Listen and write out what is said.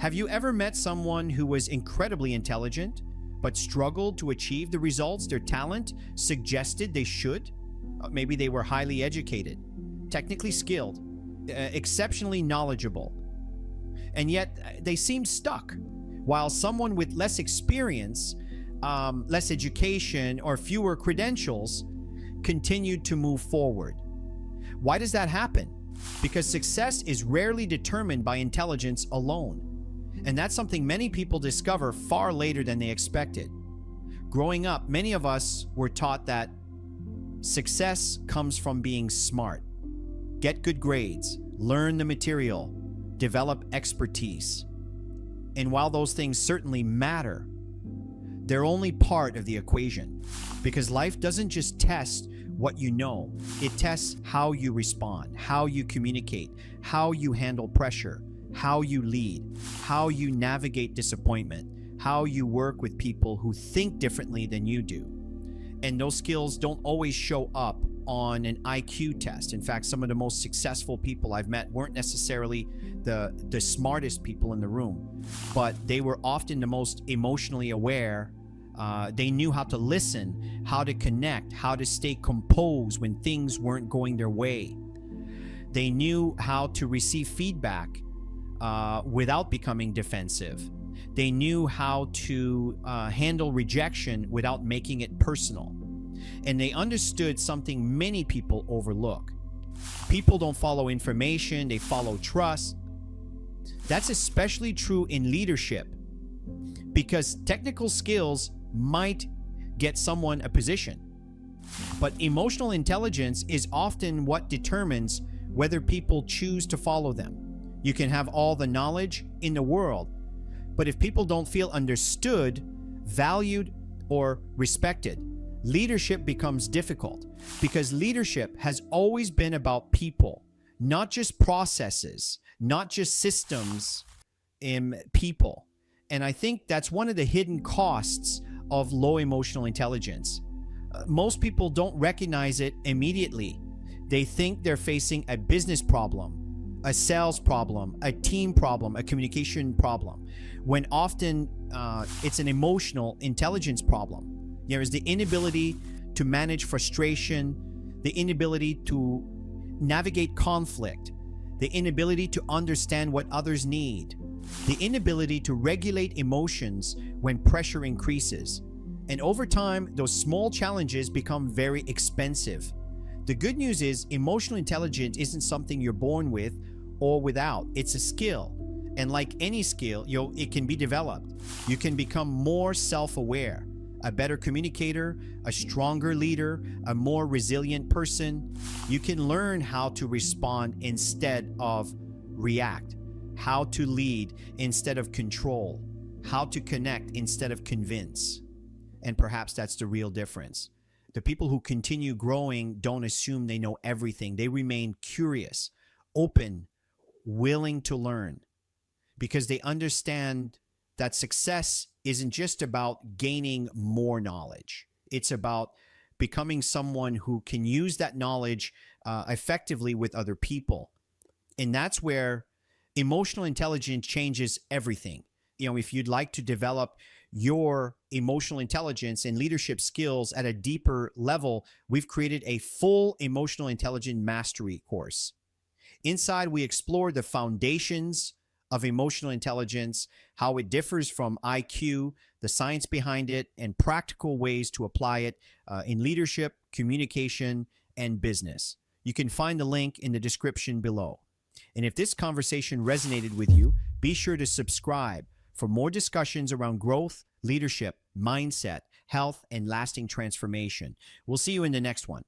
Have you ever met someone who was incredibly intelligent but struggled to achieve the results their talent suggested they should? Maybe they were highly educated, technically skilled, exceptionally knowledgeable, and yet they seemed stuck, while someone with less experience, less education, or fewer credentials continued to move forward. Why does that happen? Because success is rarely determined by intelligence alone. And that's something many people discover far later than they expected. Growing up, many of us were taught that success comes from being smart. Get good grades, learn the material, develop expertise. And while those things certainly matter, they're only part of the equation. Because life doesn't just test what you know, it tests how you respond, how you communicate, how you handle pressure, how you lead, how you navigate disappointment, how you work with people who think differently than you do. And those skills don't always show up on an IQ test. In fact, some of the most successful people I've met weren't necessarily the smartest people in the room, but they were often the most emotionally aware. They knew how to listen, how to connect, how to stay composed when things weren't going their way. They knew how to receive feedback without becoming defensive. They knew how to handle rejection without making it personal. And they understood something many people overlook. People don't follow information, they follow trust. That's especially true in leadership, because technical skills might get someone a position, but emotional intelligence is often what determines whether people choose to follow them. You can have all the knowledge in the world, but if people don't feel understood, valued, or respected, leadership becomes difficult, because leadership has always been about people, not just processes, not just systems in people. And I think that's one of the hidden costs of low emotional intelligence. Most people don't recognize it immediately. They think they're facing a business problem, a sales problem, a team problem, a communication problem, when often it's an emotional intelligence problem. There is the inability to manage frustration, the inability to navigate conflict, the inability to understand what others need, the inability to regulate emotions when pressure increases. And over time, those small challenges become very expensive. The good news is emotional intelligence isn't something you're born with or without. It's a skill. And like any skill, it can be developed. You can become more self-aware, a better communicator, a stronger leader, a more resilient person. You can learn how to respond instead of react, how to lead instead of control, how to connect instead of convince. And perhaps that's the real difference. The people who continue growing don't assume they know everything. They remain curious, open, willing to learn, because they understand that success isn't just about gaining more knowledge. It's about becoming someone who can use that knowledge effectively with other people. And that's where emotional intelligence changes everything. If you'd like to develop your emotional intelligence and leadership skills at a deeper level, we've created a full emotional intelligence mastery course. Inside, we explore the foundations of emotional intelligence, how it differs from IQ, the science behind it, and practical ways to apply it in leadership, communication, and business. You can find the link in the description below. And if this conversation resonated with you, be sure to subscribe for more discussions around growth, leadership, mindset, health, and lasting transformation. We'll see you in the next one.